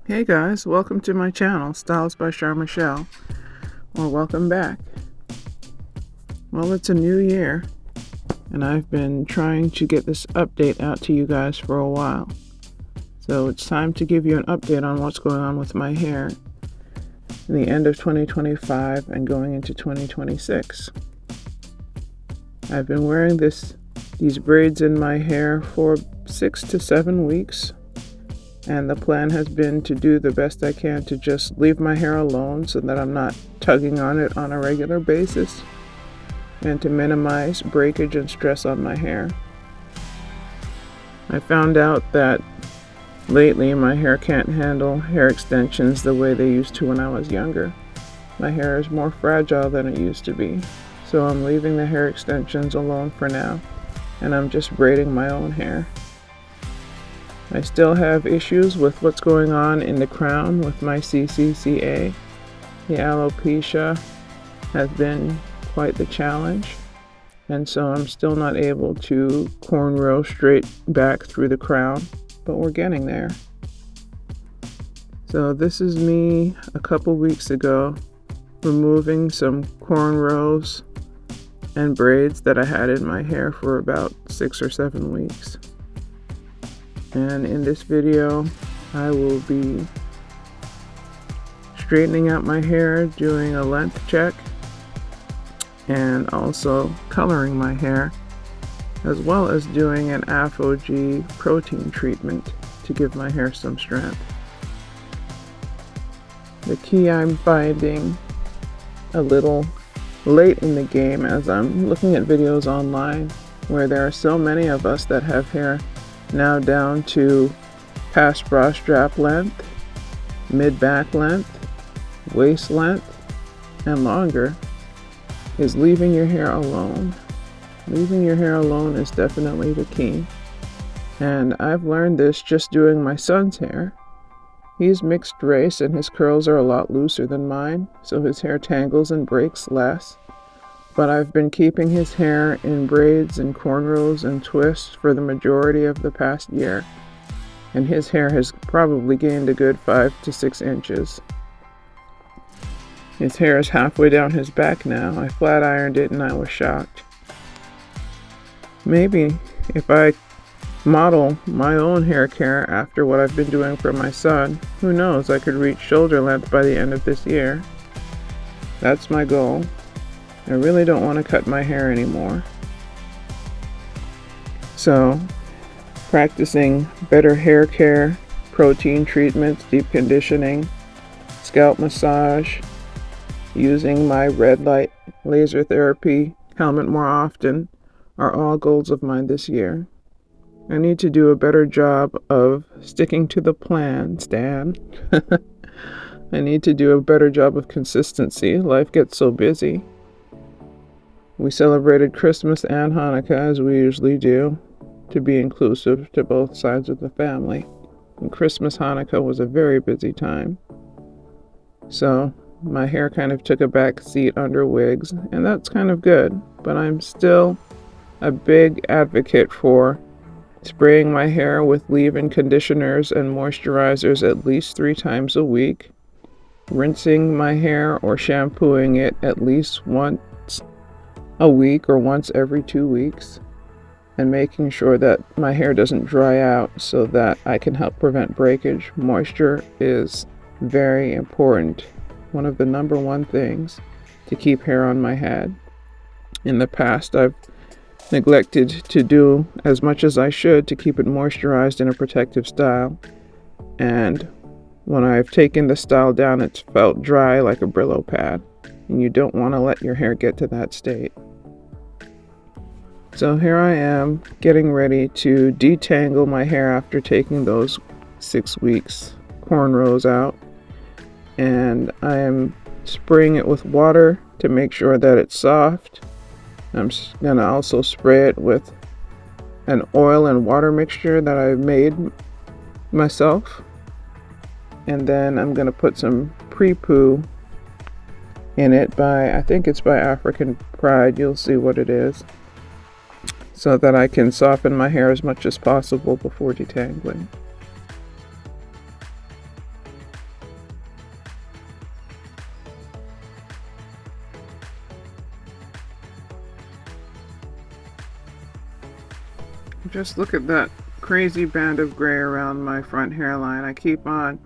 Hey guys, welcome to my channel, Styles by Char Michelle, or welcome back. Well, it's a new year, and I've been trying to get this update out to you guys for a while. So it's time to give you an update on what's going on with my hair in the end of 2025 and going into 2026. I've been wearing these braids in my hair for 6 to 7 weeks. And the plan has been to do the best I can to just leave my hair alone so that I'm not tugging on it on a regular basis, and to minimize breakage and stress on my hair. I found out that lately my hair can't handle hair extensions the way they used to when I was younger. My hair is more fragile than it used to be, so I'm leaving the hair extensions alone for now, and I'm just braiding my own hair. I still have issues with what's going on in the crown with my CCCA. The alopecia has been quite the challenge, and so I'm still not able to cornrow straight back through the crown, but we're getting there. So this is me a couple weeks ago removing some cornrows and braids that I had in my hair for about 6 or 7 weeks. And in this video, I will be straightening out my hair, doing a length check, and also coloring my hair, as well as doing an Aphogee protein treatment to give my hair some strength. The key I'm finding a little late in the game as I'm looking at videos online where there are so many of us that have hair now down to past bra strap length, mid-back length, waist length, and longer, is leaving your hair alone. Leaving your hair alone is definitely the key. And I've learned this just doing my son's hair. He's mixed race and his curls are a lot looser than mine, so his hair tangles and breaks less. But I've been keeping his hair in braids and cornrows and twists for the majority of the past year, and his hair has probably gained a good 5 to 6 inches. His hair is halfway down his back now. I flat ironed it and I was shocked. Maybe if I model my own hair care after what I've been doing for my son, who knows, I could reach shoulder length by the end of this year. That's my goal. I really don't want to cut my hair anymore. So, practicing better hair care, protein treatments, deep conditioning, scalp massage, using my red light laser therapy helmet more often are all goals of mine this year. I need to do a better job of sticking to the plan, Stan. I need to do a better job of consistency. Life gets so busy. We celebrated Christmas and Hanukkah as we usually do, to be inclusive to both sides of the family. And Christmas, Hanukkah was a very busy time. So my hair kind of took a back seat under wigs, and that's kind of good. But I'm still a big advocate for spraying my hair with leave-in conditioners and moisturizers at least 3 times a week, rinsing my hair or shampooing it at least once a week or once every 2 weeks, and making sure that my hair doesn't dry out so that I can help prevent breakage. Moisture is very important, one of the number one things to keep hair on my head. In the past, I've neglected to do as much as I should to keep it moisturized in a protective style, and when I've taken the style down, it's felt dry like a Brillo pad, and you don't want to let your hair get to that state. So here I am getting ready to detangle my hair after taking those 6 weeks cornrows out, and I am spraying it with water to make sure that it's soft. I'm going to also spray it with an oil and water mixture that I've made myself, and then I'm going to put some pre-poo in it I think it's by African Pride. You'll see what it is, so that I can soften my hair as much as possible before detangling. Just look at that crazy band of gray around my front hairline. I keep on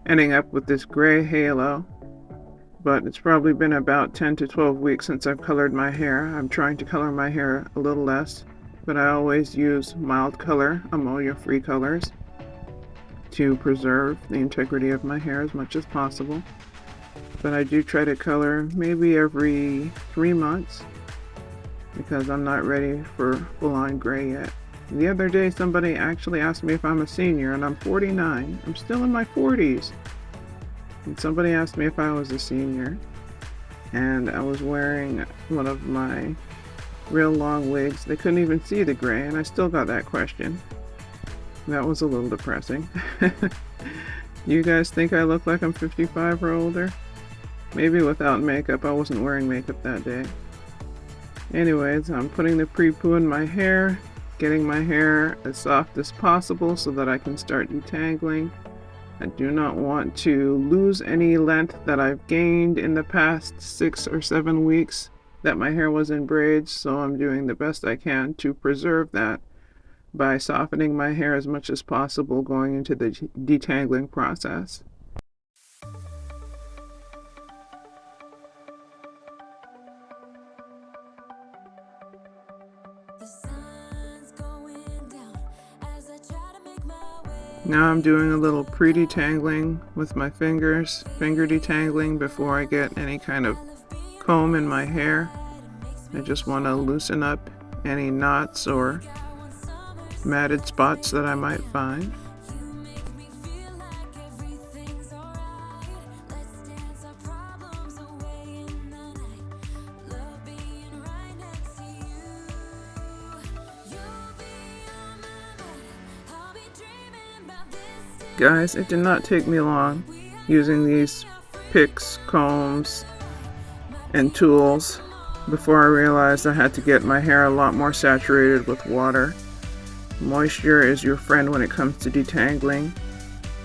ending up with this gray halo, but it's probably been about 10 to 12 weeks since I've colored my hair. I'm trying to color my hair a little less, but I always use mild color, ammonia-free colors, to preserve the integrity of my hair as much as possible. But I do try to color maybe every 3 months because I'm not ready for full-on gray yet. The other day somebody actually asked me if I'm a senior, and I'm 49. I'm still in my 40s. And somebody asked me if I was a senior, and I was wearing one of my real long wigs. They couldn't even see the gray, and I still got that question. That was a little depressing. You guys think I look like I'm 55 or older? Maybe without makeup. I wasn't wearing makeup that day. Anyways, I'm putting the pre-poo in my hair, getting my hair as soft as possible so that I can start detangling. I do not want to lose any length that I've gained in the past 6 or 7 weeks that my hair was in braids, so I'm doing the best I can to preserve that by softening my hair as much as possible going into the detangling process. Now I'm doing a little pre-detangling with my fingers, finger detangling before I get any kind of comb in my hair. I just want to loosen up any knots or matted spots that I might find. Guys, it did not take me long using these picks, combs, and tools before I realized I had to get my hair a lot more saturated with water. Moisture is your friend when it comes to detangling.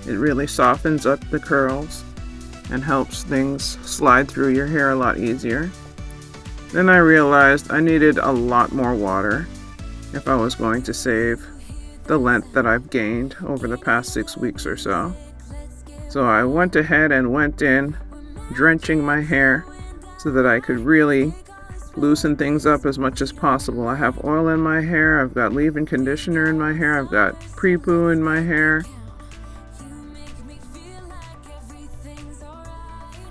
It really softens up the curls and helps things slide through your hair a lot easier. Then I realized I needed a lot more water if I was going to save the length that I've gained over the past 6 weeks or so. So I went ahead and went in, drenching my hair so that I could really loosen things up as much as possible. I have oil in my hair, I've got leave-in conditioner in my hair, I've got pre-poo in my hair.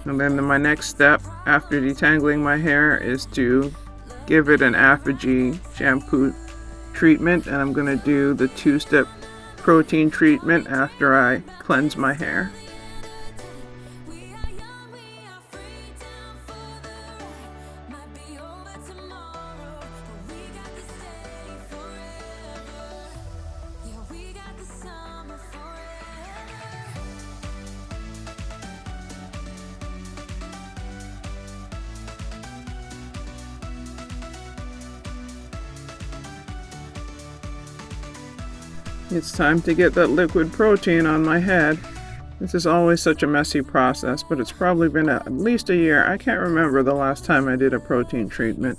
And then my next step after detangling my hair is to give it an Aphogee shampoo treatment, and I'm going to do the 2-step protein treatment after I cleanse my hair. It's time to get that liquid protein on my head. This is always such a messy process, but it's probably been at least a year. I can't remember the last time I did a protein treatment.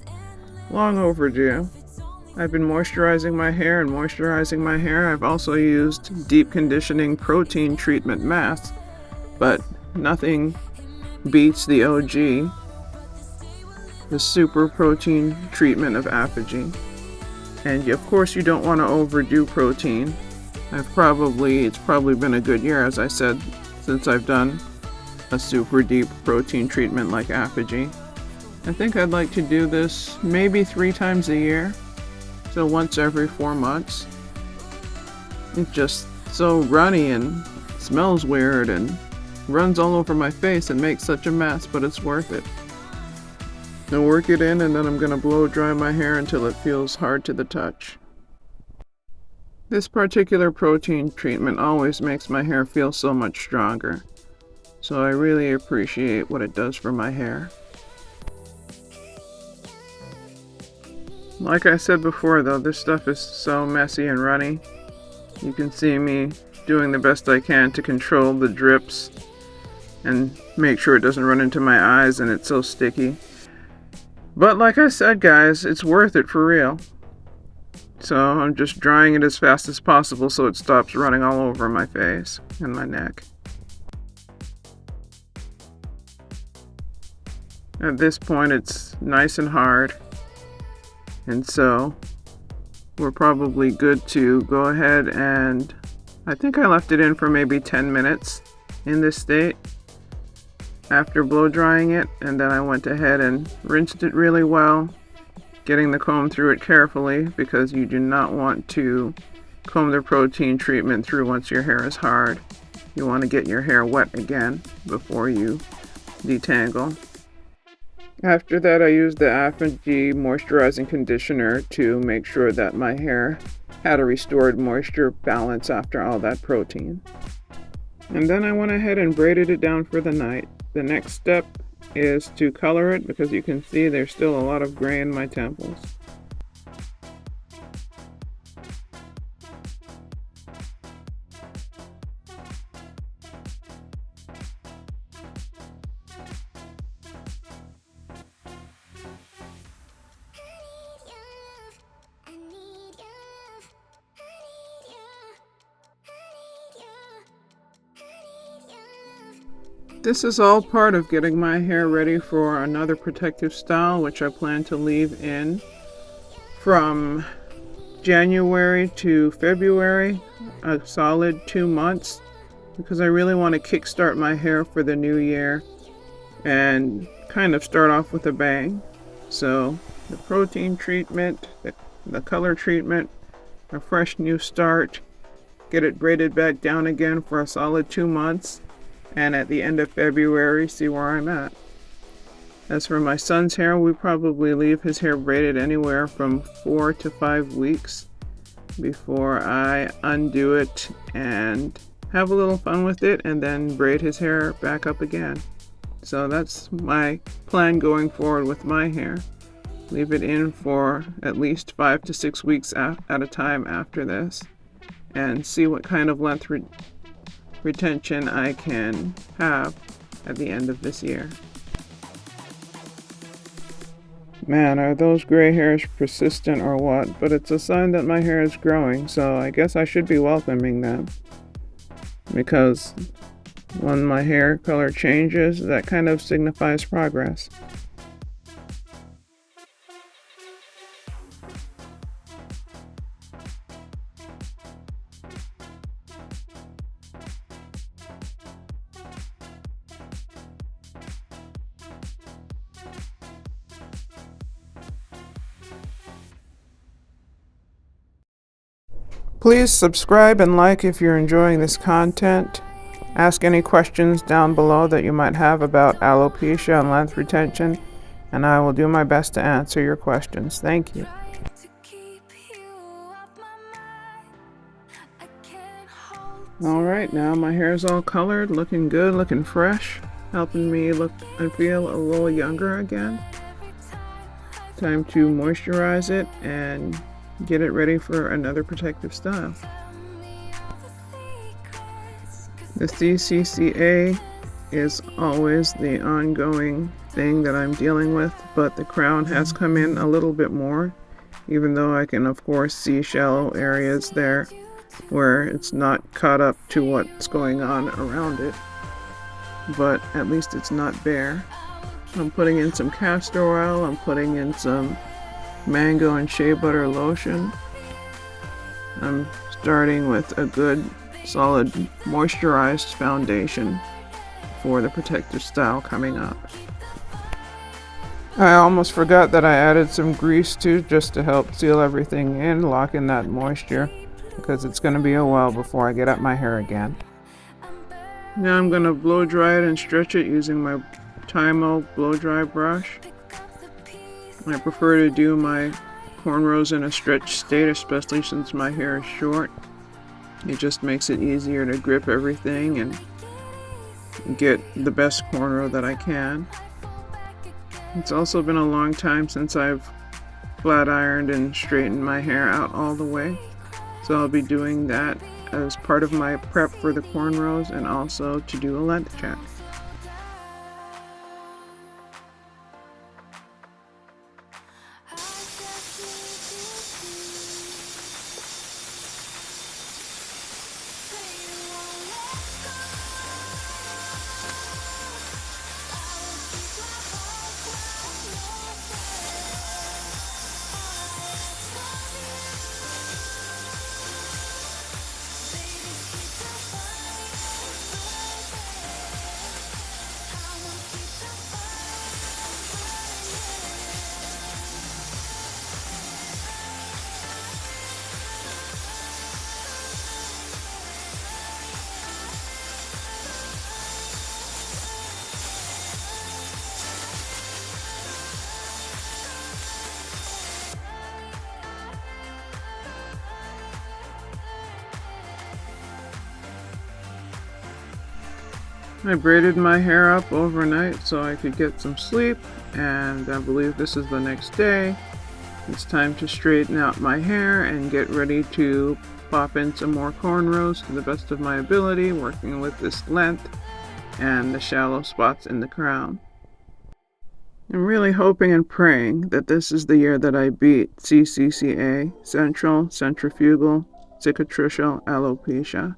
Long overdue. I've been moisturizing my hair and moisturizing my hair. I've also used deep conditioning protein treatment masks, but nothing beats the OG, the super protein treatment of Aphogee. And of course you don't want to overdo protein. It's probably been a good year, as I said, since I've done a super deep protein treatment like Aphogee. I think I'd like to do this maybe 3 times a year, so once every 4 months. It's just so runny and smells weird and runs all over my face and makes such a mess, but it's worth it. I'll work it in, and then I'm going to blow dry my hair until it feels hard to the touch. This particular protein treatment always makes my hair feel so much stronger, so I really appreciate what it does for my hair. Like I said before though, this stuff is so messy and runny. You can see me doing the best I can to control the drips and make sure it doesn't run into my eyes, and it's so sticky. But like I said guys, it's worth it for real. So I'm just drying it as fast as possible so it stops running all over my face and my neck. At this point it's nice and hard, and so we're probably good to go ahead, and I think I left it in for maybe 10 minutes in this state after blow drying it, and then I went ahead and rinsed it really well, getting the comb through it carefully because you do not want to comb the protein treatment through once your hair is hard. You want to get your hair wet again before you detangle. After that, I used the Aphogee moisturizing conditioner to make sure that my hair had a restored moisture balance after all that protein. And then I went ahead and braided it down for the night. The next step is to color it because you can see there's still a lot of gray in my temples. This is all part of getting my hair ready for another protective style, which I plan to leave in from January to February, a solid 2 months, because I really want to kickstart my hair for the new year and kind of start off with a bang. So the protein treatment, the color treatment, a fresh new start, get it braided back down again for a solid 2 months, and at the end of February, see where I'm at. As for my son's hair, we probably leave his hair braided anywhere from 4 to 5 weeks before I undo it and have a little fun with it and then braid his hair back up again. So that's my plan going forward with my hair. Leave it in for at least 5 to 6 weeks at a time after this and see what kind of length retention I can have at the end of this year. Man, are those gray hairs persistent or what? But it's a sign that my hair is growing, so I guess I should be welcoming them. Because when my hair color changes, that kind of signifies progress. Please subscribe and like if you're enjoying this content. Ask any questions down below that you might have about alopecia and length retention, and I will do my best to answer your questions. Thank you. Alright, now my hair is all colored, looking good, looking fresh, helping me look and feel a little younger again. Time to moisturize it and get it ready for another protective style. The CCCA is always the ongoing thing that I'm dealing with, but the crown has come in a little bit more, even though I can of course see shallow areas there where it's not caught up to what's going on around it, but at least it's not bare. I'm putting in some castor oil, I'm putting in some mango and shea butter lotion. I'm starting with a good solid moisturized foundation for the protective style coming up. I almost forgot that I added some grease too, just to help seal everything in, lock in that moisture, because it's going to be a while before I get at my hair again. Now I'm going to blow dry it and stretch it using my Tymo blow dry brush. I prefer to do my cornrows in a stretched state, especially since my hair is short. It just makes it easier to grip everything and get the best cornrow that I can. It's also been a long time since I've flat ironed and straightened my hair out all the way, so I'll be doing that as part of my prep for the cornrows and also to do a length check. I braided my hair up overnight so I could get some sleep, and I believe this is the next day. It's time to straighten out my hair and get ready to pop in some more cornrows to the best of my ability, working with this length and the shallow spots in the crown. I'm really hoping and praying that this is the year that I beat CCCA, Central Centrifugal Cicatricial Alopecia.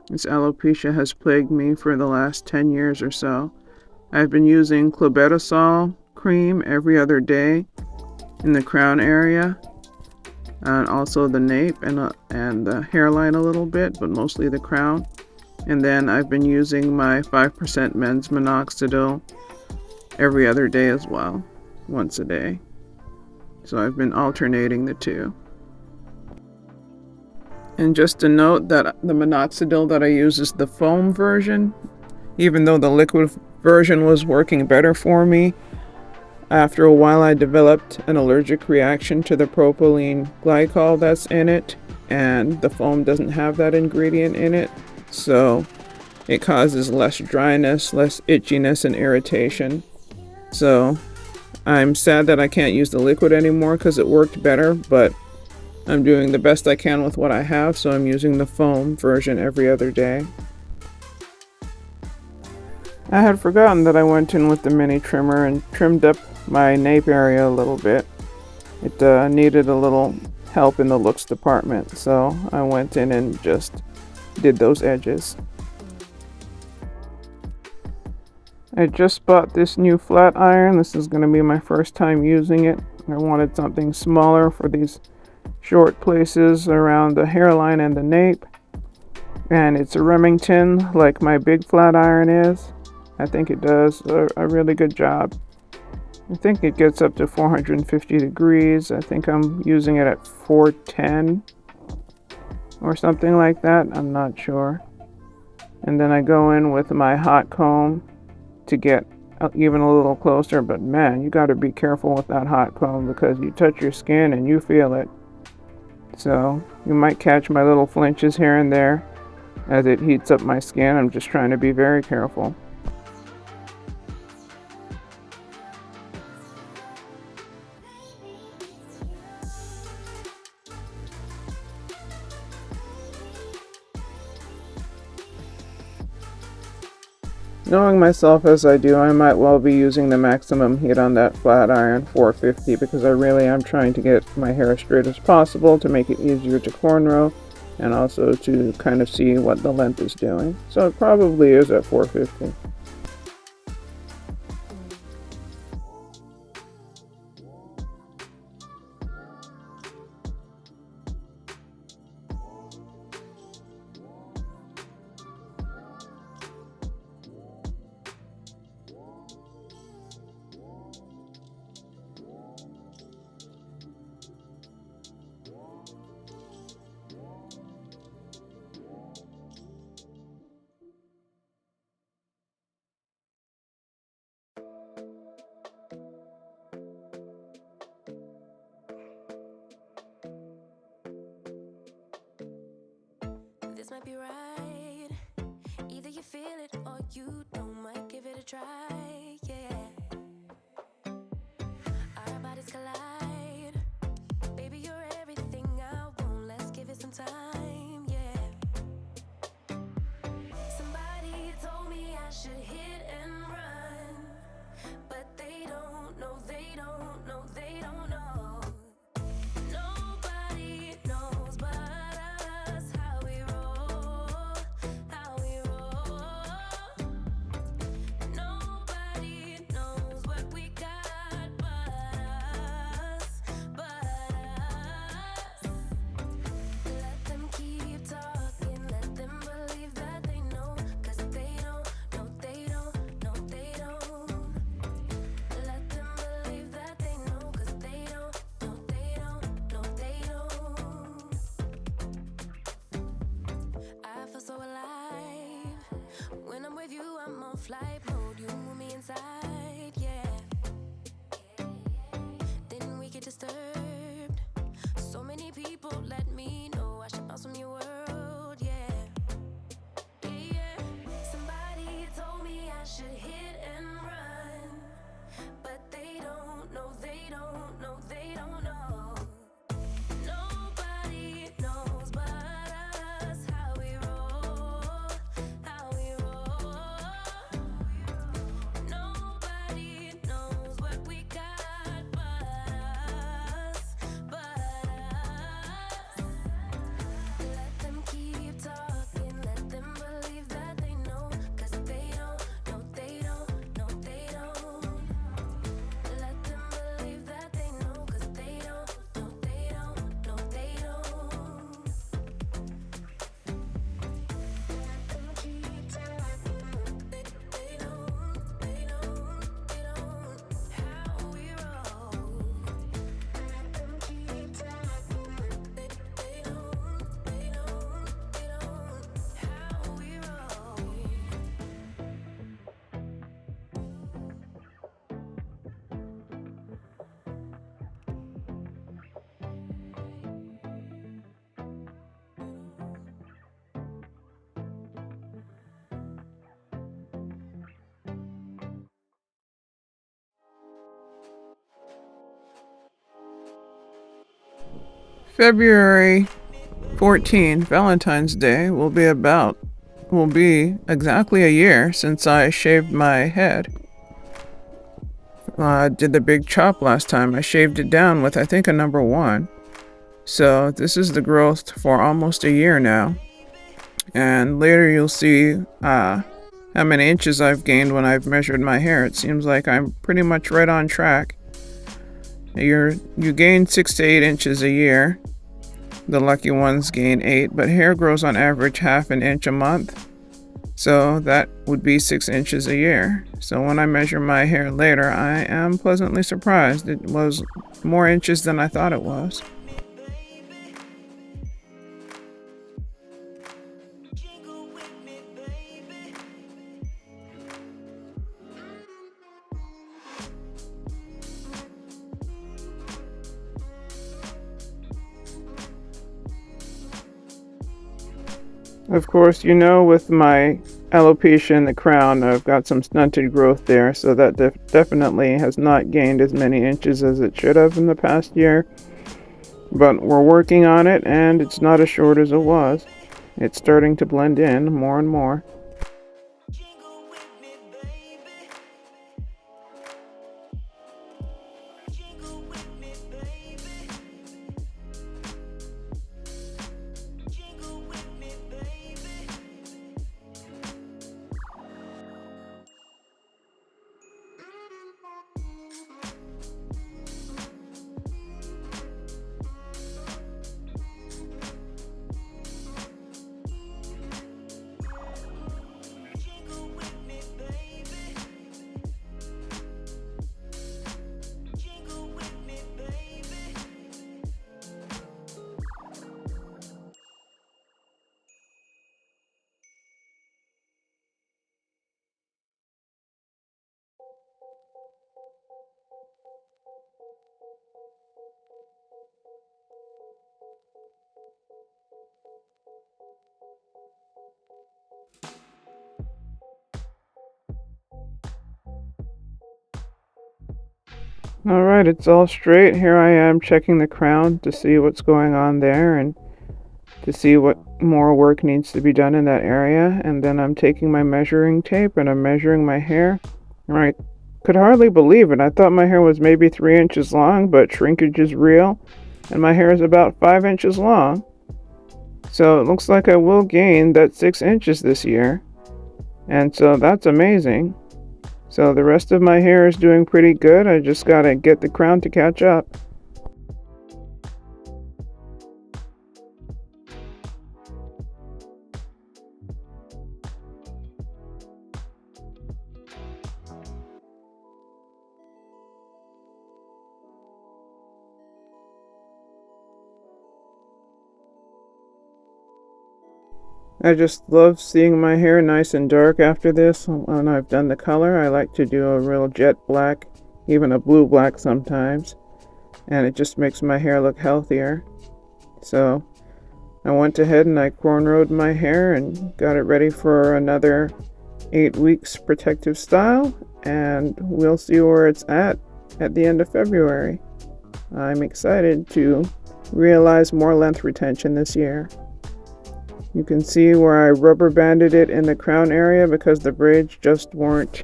This alopecia has plagued me for the last 10 years or so. I've been using clobetasol cream every other day in the crown area, and also the nape and the hairline a little bit, but mostly the crown. And then I've been using my 5% men's minoxidil every other day as well, once a day. So I've been alternating the two. And just to note that the minoxidil that I use is the foam version. Even though the liquid version was working better for me, after a while I developed an allergic reaction to the propylene glycol that's in it, and the foam doesn't have that ingredient in it, so it causes less dryness, less itchiness, and irritation. So I'm sad that I can't use the liquid anymore because it worked better, but I'm doing the best I can with what I have, so I'm using the foam version every other day. I had forgotten that I went in with the mini trimmer and trimmed up my nape area a little bit. It needed a little help in the looks department, so I went in and just did those edges. I just bought this new flat iron. This is going to be my first time using it. I wanted something smaller for these short places around the hairline and the nape, and it's a Remington like my big flat iron is. I think it does a really good job. I think it gets up to 450 degrees. I think I'm using it at 410 or something like that. I'm not sure. And then I go in with my hot comb to get even a little closer, but man, you got to be careful with that hot comb because you touch your skin and you feel it. So you might catch my little flinches here and there as it heats up my skin. I'm just trying to be very careful. Knowing myself as I do, I might well be using the maximum heat on that flat iron 450 because I really am trying to get my hair as straight as possible to make it easier to cornrow and also to kind of see what the length is doing. So it probably is at 450. This might be right. Either you feel it or you don't. Might give it a try, yeah. Our bodies collide. Baby, you're everything I want. Let's give it some time, yeah. Somebody told me I should hit and run, but they don't know, they don't know, they don't know. Nobody knows but us how we roll, how we roll. Nobody knows what we got but us, but us. Let them keep talking, let them believe that they know, 'cause they don't, no they don't, no they don't. Let them believe that they know, 'cause they don't, no they don't, no they don't. I feel so alive. When I'm with you, I'm on flight mode. You move me inside, yeah. Then we get disturbed. So many people let me know I should bounce from your world, yeah. Yeah, yeah. Somebody told February 14th, Valentine's Day, will be exactly a year since I shaved my head. I did the big chop last time. I shaved it down with, I think, a number 1. So this is the growth for almost a year now. And later you'll see how many inches I've gained when I've measured my hair. It seems like I'm pretty much right on track. You gain 6 to 8 inches a year. The lucky ones gain 8, but hair grows on average half an inch a month. So that would be 6 inches a year. So when I measure my hair later, I am pleasantly surprised. It was more inches than I thought it was. Of course, with my alopecia in the crown, I've got some stunted growth there, so that definitely has not gained as many inches as it should have in the past year. But we're working on it, and it's not as short as it was. It's starting to blend in more and more. Alright, it's all straight. Here I am checking the crown to see what's going on there and to see what more work needs to be done in that area. And then I'm taking my measuring tape and I'm measuring my hair. I could hardly believe it. I thought my hair was maybe 3 inches long, but shrinkage is real. And my hair is about 5 inches long. So it looks like I will gain that 6 inches this year. And so that's amazing. So the rest of my hair is doing pretty good. I just gotta get the crown to catch up. I just love seeing my hair nice and dark after this. When I've done the color, I like to do a real jet black, even a blue black sometimes. And it just makes my hair look healthier. So I went ahead and I cornrowed my hair and got it ready for another 8 weeks protective style. And we'll see where it's at the end of February. I'm excited to realize more length retention this year. You can see where I rubber banded it in the crown area because the braids just weren't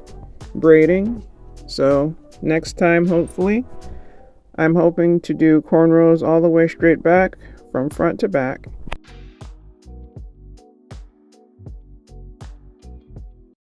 braiding. So next time, hopefully, I'm hoping to do cornrows all the way straight back from front to back.